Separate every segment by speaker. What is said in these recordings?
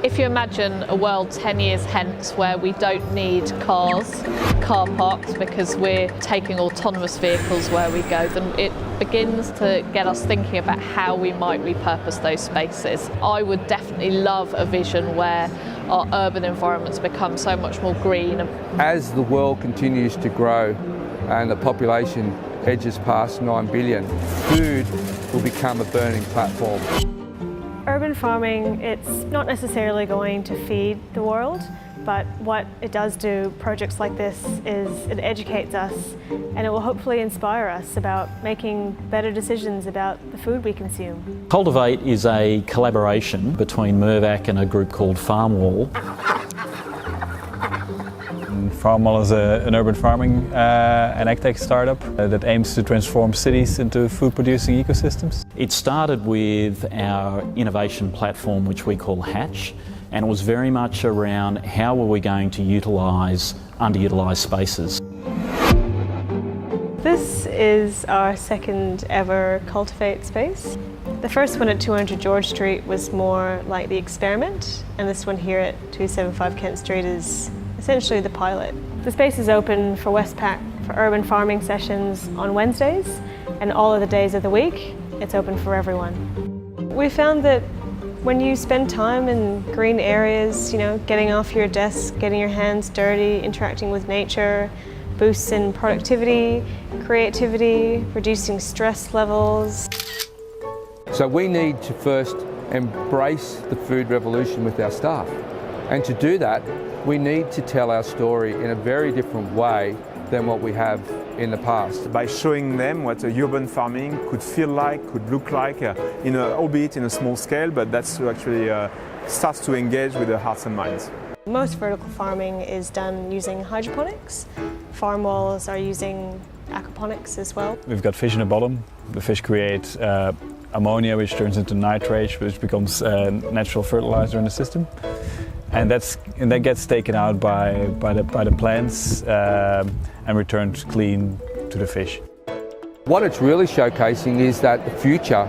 Speaker 1: If you imagine a world 10 years hence where we don't need cars, car parks, because we're taking autonomous vehicles where we go, then it begins to get us thinking about how we might repurpose those spaces. I would definitely love a vision where our urban environments become so much more green.
Speaker 2: As the world continues to grow and the population edges past 9 billion, food will become a burning platform.
Speaker 3: Urban farming, it's not necessarily going to feed the world, but what it does do, projects like this, is it educates us and it will hopefully inspire us about making better decisions about the food we consume.
Speaker 4: Cultivate is a collaboration between Mirvac and a group called Farmwall.
Speaker 5: Farmwall is an urban farming and agtech startup that aims to transform cities into food-producing ecosystems.
Speaker 4: It started with our innovation platform, which we call Hatch, and it was very much around how were we going to utilise underutilised spaces.
Speaker 3: This is our second ever Cultivate space. The first one at 200 George Street was more like the experiment, and this one here at 275 Kent Street is essentially the pilot. The space is open for Westpac for urban farming sessions on Wednesdays, and all of the days of the week it's open for everyone. We found that when you spend time in green areas, getting off your desk, getting your hands dirty, interacting with nature, boosts in productivity, creativity, reducing stress levels.
Speaker 2: So we need to first embrace the food revolution with our staff. And to do that, we need to tell our story in a very different way than what we have in the past.
Speaker 6: By showing them what urban farming could feel like, could look like, albeit in a small scale, but that's actually starts to engage with their hearts and minds.
Speaker 3: Most vertical farming is done using hydroponics. Farm walls are using aquaponics as well.
Speaker 5: We've got fish in the bottom. The fish create ammonia, which turns into nitrate, which becomes natural fertilizer in the system. And that gets taken out by the plants and returned clean to the fish.
Speaker 2: What it's really showcasing is that the future,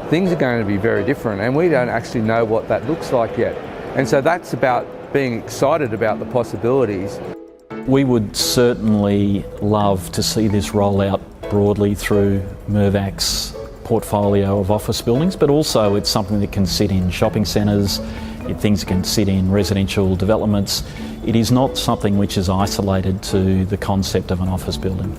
Speaker 2: things are going to be very different, and we don't actually know what that looks like yet. And so that's about being excited about the possibilities.
Speaker 4: We would certainly love to see this roll out broadly through Mirvac's portfolio of office buildings, but also it's something that can sit in shopping centres, things that can sit in residential developments. It is not something which is isolated to the concept of an office building.